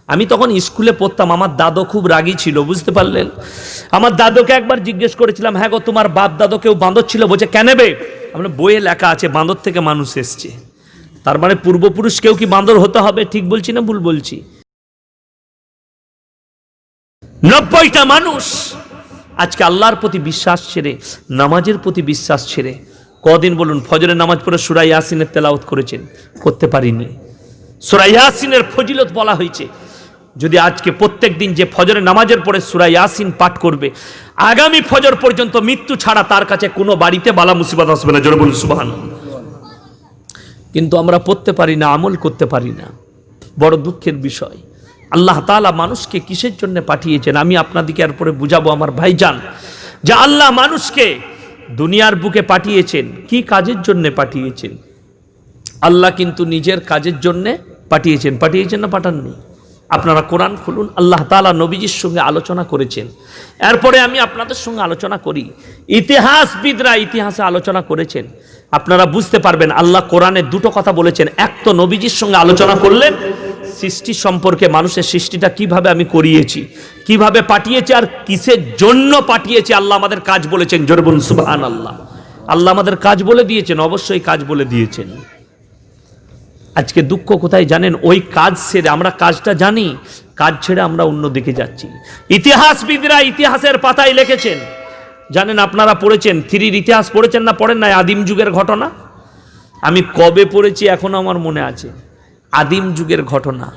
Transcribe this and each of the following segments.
আমি তখন স্কুলে পড়তাম, আমার দাদু খুব রাগী ছিল, বুঝতে পারলেন। আমার দাদুকে একবার জিজ্ঞেস করেছিলাম, হ্যাঁ গো তোমার বাপ দাদু কেউ বাঁদর ছিল? বলছে কেন বে? আমরা বইয়ে লেখা আছে বাঁদর থেকে মানুষ এসছে, তার মানে পূর্বপুরুষ কেউ কি বাঁদর হতে হবে? ঠিক বলছি না ভুল বলছি? 90টা মানুষ আজকে আল্লাহর প্রতি বিশ্বাস ছেড়ে, নামাজের প্রতি বিশ্বাস ছেড়ে, কদিন বলুন ফজরের নামাজ পড়ে সূরা ইয়াসিনের তেলাওয়াত করেছেন? করতে পারিনি। সূরা ইয়াসিনের ফজিলত বলা হয়েছে, যদি আজকে প্রত্যেক দিন যে ফজরের নামাজের পরে সূরা ইয়াসিন পাঠ করবে, আগামী ফজর পর্যন্ত মৃত্যু ছাড়া তার কাছে কোনো বাড়িতে বালা মুসিবত আসবে না। জোরে বলুন সুবহানাল্লাহ। কিন্তু আমরা পড়তে পারি না, আমল করতে পারি না, বড় দুঃখের বিষয়। আল্লাহ তাআলা মানুষকে কিসের জন্য পাঠিয়েছেন আমি আপনাদেরকে এরপরে বুঝাবো আমার ভাইজান, যে আল্লাহ মানুষকে দুনিয়ার বুকে পাঠিয়েছেন কি কাজের জন্য পাঠিয়েছেন। আল্লাহ কিন্তু নিজের কাজের জন্য পাঠিয়েছেন। পাঠিয়েছেন না পাঠাননি? আপনারা কোরআন খুলুন, আল্লাহ তাআলা নবীজির সঙ্গে আলোচনা করেছেন। এরপরে আমি আপনাদের সঙ্গে আলোচনা করি, ইতিহাসবিদরা ইতিহাসে আলোচনা করেছেন। আপনারা বুঝতে পারবেন আল্লাহ কোরআনে দুটো কথা বলেছেন। এক তো নবীজির সঙ্গে আলোচনা করলেন সৃষ্টি সম্পর্কে, মানুষের সৃষ্টিটা কিভাবে আমি করিয়েছি, কিভাবে পাঠিয়েছি, আর কিসের জন্য পাঠিয়েছি। আল্লাহ আমাদের কাজ বলেছেন। জোরে বলুন সুবহানাল্লাহ। আল্লাহ আমাদের কাজ বলে দিয়েছেন, অবশ্যই কাজ বলে দিয়েছেন। আজকে দুঃখ কোথায় জানেন? ওই কাজ ছেড়ে, আমরা কাজটা জানি, কাজ ছেড়ে আমরা অন্যদিকে যাচ্ছি। ইতিহাসবিদরা ইতিহাসের পাতায় লিখেছেন, জানেন আপনারা পড়েছেন, থ্রির ইতিহাস পড়েছেন না পড়েন নাই? আদিম যুগের ঘটনা আমি কবে পড়েছি এখনো আমার মনে আছে। আদিম যুগের ঘটনা,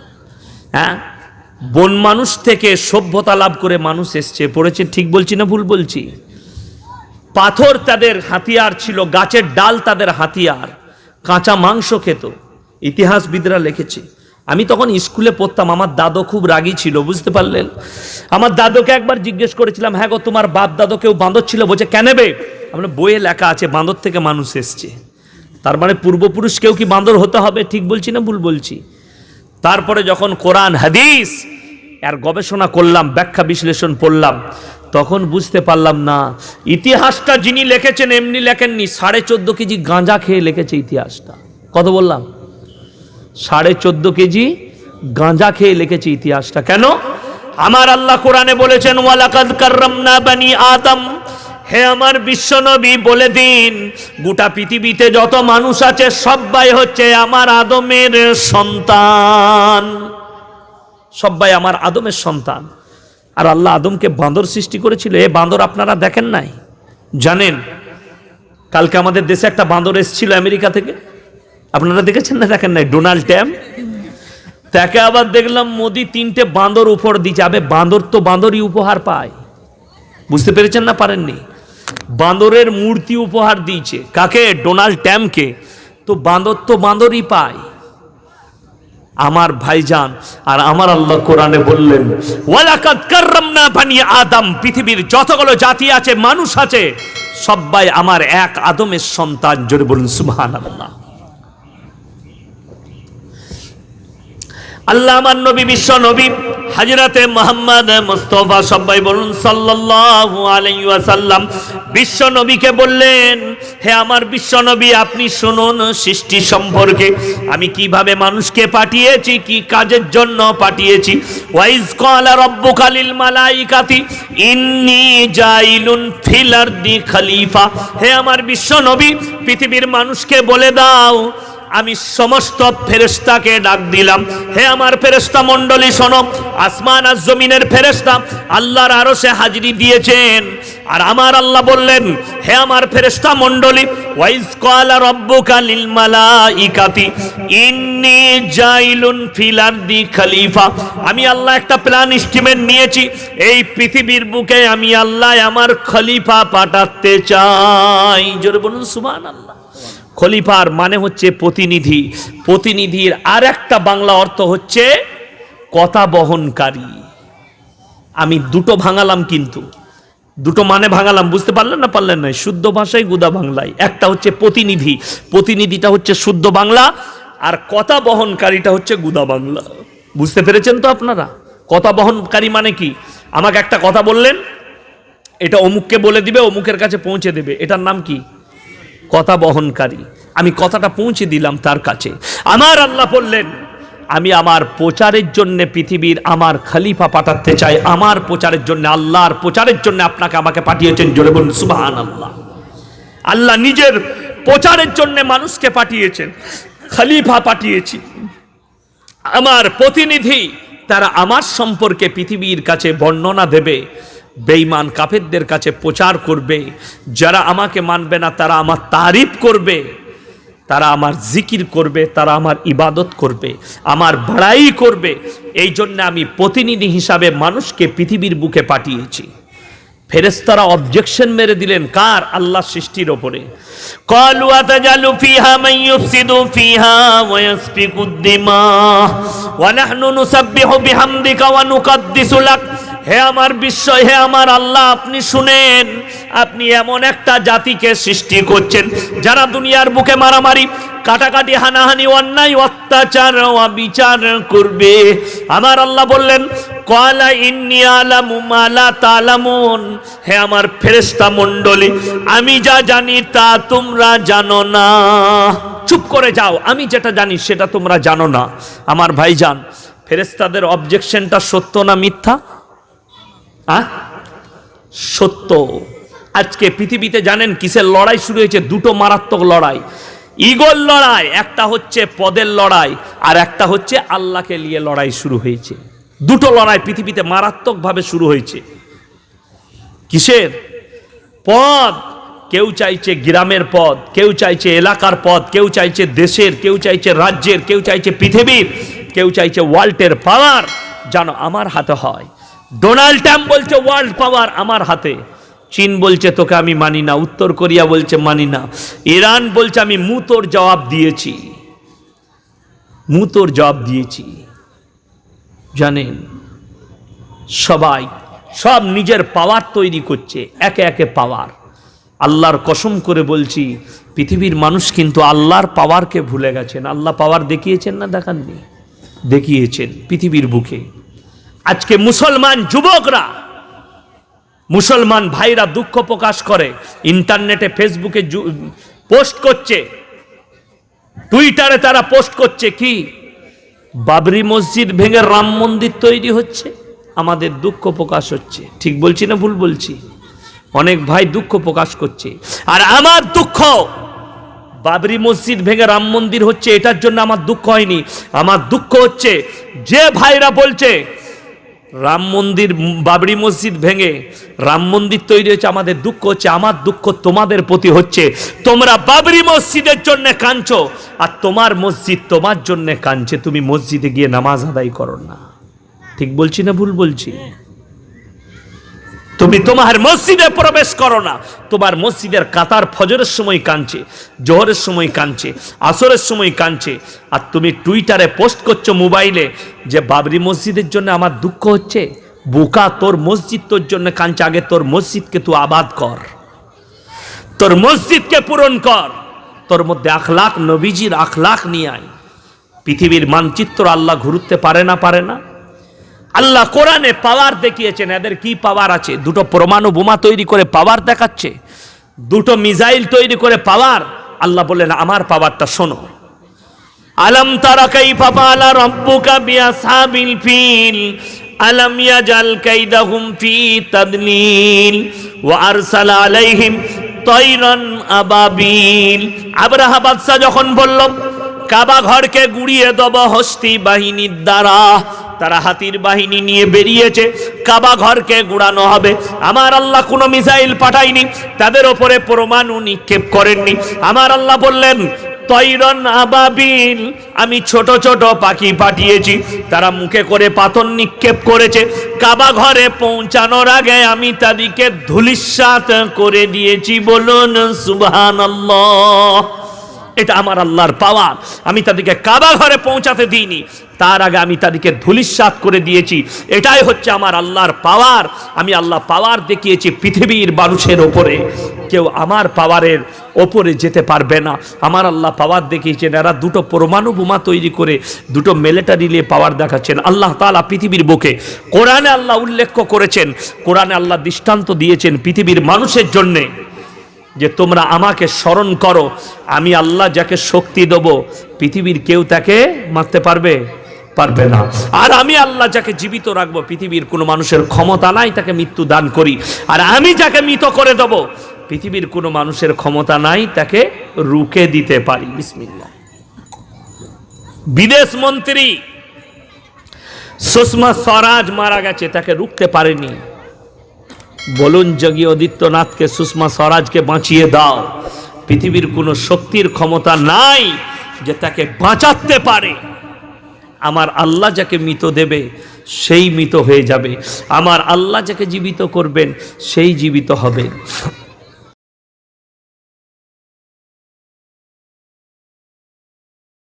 হ্যাঁ, বন মানুষ থেকে সভ্যতা লাভ করে মানুষ এসছে, পড়েছেন? ঠিক বলছি না ভুল বলছি? পাথর তাদের হাতিয়ার ছিল, গাছের ডাল তাদের হাতিয়ার, কাঁচা মাংস খেত। ইতিহাসবিদরা লিখেছে। আমি তখন স্কুলে পড়তাম, আমার দাদু খুব রাগী ছিল, বুঝতে পারলেন। আমার দাদুকে একবার জিজ্ঞেস করেছিলাম, হ্যাঁ গো তোমার বাপ দাদু কেউ বাঁদর ছিল? বলছে কেন বে? আমরা বইয়ে লেখা আছে বাঁদর থেকে মানুষ এসছে, তার মানে পূর্বপুরুষ কেউ কি বাঁদর হতে হবে? ঠিক বলছি না ভুল বলছি? তারপরে যখন কোরআন হাদিস এর গবেষণা করলাম, ব্যাখ্যা বিশ্লেষণ পড়লাম, তখন বুঝতে পারলাম না ইতিহাসটা যিনি লিখেছেন এমনি লেখেননি, 14.5 কেজি গাঁজা খেয়ে লিখেছে ইতিহাসটা। কত বললাম? 14.5 কেজি গাঁজা খেয়ে লিখেছে ইতিহাসটা। কেন? আমার আল্লাহ কোরআনে বলেছেন ওয়ালাকাদ কাররামনা বানি আদম। হে আমার বিশ্বনবী বলে দিন, গোটা পৃথিবীতে যত মানুষ আছে সবাই হচ্ছে আমার আদমের সন্তান, সবাই আমার আদমের সন্তান। আর আল্লাহ আদমকে বাঁদর সৃষ্টি করেছিল। এ বাঁদর আপনারা দেখেন নাই? জানেন কালকে আমাদের দেশে একটা বাঁদর এসেছিল আমেরিকা থেকে, আপনারা দেখেছেন না দেখেন নাই? ডোনাল্ড ট্রাম্প, তাকে আবার দেখলাম মোদি 3টে বাঁদর উপহার দিচ্ছে। আবে বাঁদর তো বাঁদরই উপহার পায়, বুঝতে পেরেছেন না পারেননি? বাঁদরের মূর্তি উপহার দিয়েছে কাকে? ডোনাল্ড ট্রাম্পকে। তো বাঁদর তো বাঁদরই পায় আমার ভাইজান। আর আমার আল্লাহ কোরআনে বললেন ওয়ালাকাদ কাররামনা বানি আদম, পৃথিবীর যতগুলো জাতি আছে মানুষ আছে সবাই আমার এক আদমের সন্তান। জোরে বলুন সুবহানাল্লাহ। আল্লাহ আমার নবী বিশ্ব নবী হযরতে মুহাম্মদ মুস্তাফা, সবাই বলুন সাল্লাল্লাহু আলাইহি ওয়াসাল্লাম, বিশ্ব নবীকে বললেন, হে আমার বিশ্ব নবী আপনি শুনুন সৃষ্টি সম্পর্কে, আমি কিভাবে মানুষকে পাঠিয়েছি, কি কাজের জন্য পাঠিয়েছি। ওয়াইজ ক্বালা রাব্বুকা লিল মালাইকাতি ইন্নী জাইলুন ফিল আরদি খলিফা। হে আমার বিশ্ব নবী পৃথিবীর মানুষকে বলে দাও আমি সমস্ত ফেরেশতাকে ডাক দিলাম। হে আমার ফেরেশতা মণ্ডলী শোনো, আসমান আর জমিনের ফেরেশতা আল্লাহর আরশে হাজিরি দিয়েছেন। আর আমার আল্লাহ বললেন, হে আমার ফেরেশতা মণ্ডলী, ওয়াইজ ক্বালা রাব্বুকা লিল মালাইকাতি ইন্নী জাইলুন ফিল আরদি খলিফা। আমি আল্লাহ একটা প্ল্যান এস্টিমেট নিয়েছি, এই পৃথিবীর বুকে আমি আল্লাহ আমার খলিফা পাঠাতে চাই। জোরে বলুন সুবহানাল্লাহ। খলিফার মানে হচ্ছে প্রতিনিধি। প্রতিনিধির আর একটা বাংলা অর্থ হচ্ছে কথা বহনকারী। আমি দুটো ভাঙালাম, কিন্তু দুটো মানে ভাঙালাম, বুঝতে পারলেন না পারলেন না? শুদ্ধ ভাষায় গুদা বাংলায়। একটা হচ্ছে প্রতিনিধি, প্রতিনিধিটা হচ্ছে শুদ্ধ বাংলা, আর কথা বহনকারীটা হচ্ছে গুদা বাংলা। বুঝতে পেরেছেন তো আপনারা? কথা বহনকারী মানে কি? আমাকে একটা কথা বললেন, এটা অমুককে বলে দিবে, অমুকের কাছে পৌঁছে দেবে, এটার নাম কি? কথা বহনকারী। আমি কথাটা পৌঁছে দিলাম তার কাছে। আমার আল্লাহ বললেন আমি আমার প্রচারের জন্য পৃথিবীর আমার খলিফা পাঠাতে চাই, আমার প্রচারের জন্য, আল্লাহর প্রচারের জন্য আপনাকে আমাকে পাঠিয়েছেন। জোরে বলুন সুবহানাল্লাহ। আল্লাহ নিজের প্রচারের জন্য মানুষকে পাঠিয়েছেন, খলিফা পাঠিয়েছি, আমার প্রতিনিধি, তারা আমার সম্পর্কে পৃথিবীর কাছে বর্ণনা দেবে, বেঈমান কাফেরদের কাছে প্রচার করবে। যারা আমাকে মানবে না তারা আমার তারিফ করবে, তারা আমার জিকির করবে, তারা আমার ইবাদত করবে, আমার বড়াই করবে। এই জন্য আমি প্রতিনিধি হিসাবে মানুষকে পৃথিবীর বুকে পাঠিয়েছি। ফেরেশতারা অবজেকশন মেরে দিলেন কার? আল্লাহ সৃষ্টির ওপরে। ক্বালু আতাজালু ফিহা মান ইউফসিদু ফিহা ওয়া ইয়াসফিকুদ দিমা ওয়া নাহনু নুসাব্বিহু বিহামদিকা ওয়া নুকাদ্দিসু লাক। হে আমার বিস্ময়, হে আমার আল্লাহ, আপনি শুনেন, আপনি এমন একটা জাতিকে সৃষ্টি করছেন যারা দুনিয়ার বুকে মারামারি, কাটাকাটি, হানাহানি, অন্যায়, অত্যাচার, অবিচার করবে। আমার আল্লাহ বললেন ক্বালা ইন্নী আলামু মা লা তা'লামুন। হে আমার ফেরেশতা মণ্ডলী, আমি যা জানি তা তোমরা জানো না। চুপ করে যাও, আমি যেটা জানি সেটা তোমরা জানো না। আমার ভাইজান, ফেরেশতাদের অবজেকশনটা সত্য না মিথ্যা? সত্য। আজকে পৃথিবীতে জানেন কিসের লড়াই শুরু হয়েছে? দুটো মারাত্মক লড়াই, ইগোর লড়াই। একটা হচ্ছে পদের লড়াই, আর একটা হচ্ছে আল্লাহকে নিয়ে লড়াই শুরু হয়েছে। দুটো লড়াই পৃথিবীতে মারাত্মকভাবে শুরু হয়েছে। কিসের পদ? কেউ চাইছে গ্রামের পদ, কেউ চাইছে এলাকার পদ, কেউ চাইছে দেশের, কেউ চাইছে রাজ্যের, কেউ চাইছে পৃথিবীর, কেউ চাইছে ওয়ার্ল্ডের পাওয়ার। জানো আমার হাতে হয়। ডোনাল্ড ট্রাম্প বলছে ওয়ার্ল্ড পাওয়ার আমার হাতে। চীন বলছে তোকে আমি মানি না, উত্তর কোরিয়া বলছে মানি না, ইরান বলছে আমি মুতোর জবাব দিয়েছি, মুতোর জবাব দিয়েছি। জানেন সবাই সব নিজের পাওয়ার তৈরি করছে, একে একে পাওয়ার। আল্লাহর কসম করে বলছি, পৃথিবীর মানুষ কিন্তু আল্লাহর পাওয়ারকে ভুলে গেছেন। আল্লাহ পাওয়ার দেখিয়েছেন না দেখাননি? দেখিয়েছেন পৃথিবীর বুকে। আজকে মুসলমান যুবকরা, মুসলমান ভাইরা দুঃখ প্রকাশ করে, ইন্টারনেটে ফেসবুকে পোস্ট করছে, টুইটারে তারা পোস্ট করছে কি? বাবরি মসজিদ ভেঙে রাম মন্দির তৈরি হচ্ছে, আমাদের দুঃখ প্রকাশ হচ্ছে। ঠিক বলছি না ভুল বলছি? অনেক ভাই দুঃখ প্রকাশ করছে। আর আমার দুঃখ, বাবরি মসজিদ ভেঙে রাম মন্দির হচ্ছে এটার জন্য আমার দুঃখ হয়নি। আমার দুঃখ হচ্ছে যে ভাইরা বলছে রাম মন্দির, বাবরি মসজিদ ভেঙে রাম মন্দির তৈরি হয়েছে, আমাদের দুঃখ হচ্ছে। আমার দুঃখ তোমাদের প্রতি হচ্ছে, তোমরা বাবরি মসজিদের জন্য কাঁদছো, আর তোমার মসজিদ তোমার জন্য কাঁদছে, তুমি মসজিদে গিয়ে নামাজ আদায় করো না। ঠিক বলছি না ভুল বলছি? তুমি তোমার মসজিদে প্রবেশ করো না, তোমার মসজিদের কাতার ফজরের সময় কাঁদছে, জোহরের সময় কাঁদছে, আসরের সময় কাঁদছে, আর তুমি টুইটারে পোস্ট করছো মোবাইলে যে বাবরি মসজিদের জন্য আমার দুঃখ হচ্ছে। বোকা, তোর মসজিদ তোর জন্য কাঁদছে, আগে তোর মসজিদকে তুই আবাদ কর, তোর মসজিদকে পূরণ কর, তোর মধ্যে আখলাক, নবীজির আখলাক নিয়ে আয়। পৃথিবীর মানচিত্র আল্লাহ ঘুরতে পারে না, পারে না? আল্লাহ কোরআনে পাওয়ার দেখিয়েছেন। এদের কি পাওয়ার আছে? দুটো পরমাণু বোমা তৈরি করে পাওয়ার দেখাচ্ছে, দুটো মিসাইল তৈরি করে পাওয়ার। আল্লাহ বললেন আমার পাওয়ারটা শোনো। আলাম তারা কাইফা ফাআলা রাব্বুকা বিআসহাবিল ফিল আলাম ইয়াজাল কাইদাহুম ফি তাদলিল ওয়া আরসালা আলাইহিম তায়রান আবাবিল। আবরাহা বাদশা যখন বলল কাবা ঘরকে গুড়িয়ে দেব হস্তি বাহিনীর দ্বারা, তারা হাতির বাহিনী নিয়ে বেরিয়েছে, কাবা ঘরকে গুড়ানো হবে। আমার আল্লাহ কোনো মিসাইল পাঠায়নি, তাদের ওপরে পরমাণু নিক্ষেপ করেননি। আমার আল্লাহ বললেন তৈরন আবাবিল, আমি ছোট ছোট পাখি পাঠিয়েছি, তারা মুখে করে পাথর নিক্ষেপ করেছে। কাবা ঘরে পৌঁছানোর আগে আমি তাদেরকে ধূলিসাৎ করে দিয়েছি। বলুন সুবহানাল্লাহ। এটা আমার আল্লাহর পাওয়ার। আমি তাদেরকে কাবা ঘরে পৌঁছাতে দিইনি, তার আগে আমি তাদেরকে ধূলিসাৎ করে দিয়েছি। এটাই হচ্ছে আমার আল্লাহর পাওয়ার। আমি আল্লাহ পাওয়ার দেখিয়েছি পৃথিবীর মানুষের ওপরে, কেউ আমার পাওয়ারের ওপরে যেতে পারবে না। আমার আল্লাহ পাওয়ার দেখিয়েছেন। এরা দুটো পরমাণু বোমা তৈরি করে দুটো মিলিটারি নিয়ে পাওয়ার দেখাচ্ছেন। আল্লাহ তাআলা পৃথিবীর বুকে কোরআনে আল্লাহ উল্লেখ করেছেন, কোরআনে আল্লাহ দৃষ্টান্ত দিয়েছেন পৃথিবীর মানুষের জন্যে, যে তোমরা আমাকে স্মরণ করো, আমি আল্লাহ যাকে শক্তি দেব পৃথিবীর কেউ তাকে মারতে পারবে? পারবে না। আর আমি আল্লাহ যাকে জীবিত রাখবো, পৃথিবীর কোনো মানুষের ক্ষমতা নাই তাকে মৃত্যু দান করি। আর আমি যাকে মৃত করে দেব, পৃথিবীর কোনো মানুষের ক্ষমতা নাই তাকে রুখে দিতে পারি। বিসমিল্লাহ। বিদেশ মন্ত্রী সুষমা স্বরাজ মারা গেছে, তাকে রুখতে পারেনি। বলুন যোগী আদিত্যনাথকে, সুষমা স্বরাজকে বাঁচিয়ে দাও। পৃথিবীর কোনো শক্তির ক্ষমতা নাই যে তাকে বাঁচাতে পারে। আমার আল্লাহ যাকে মৃত দেবে সেই মৃত হয়ে যাবে, আমার আল্লাহ যাকে জীবিত করবেন সেই জীবিত হবে।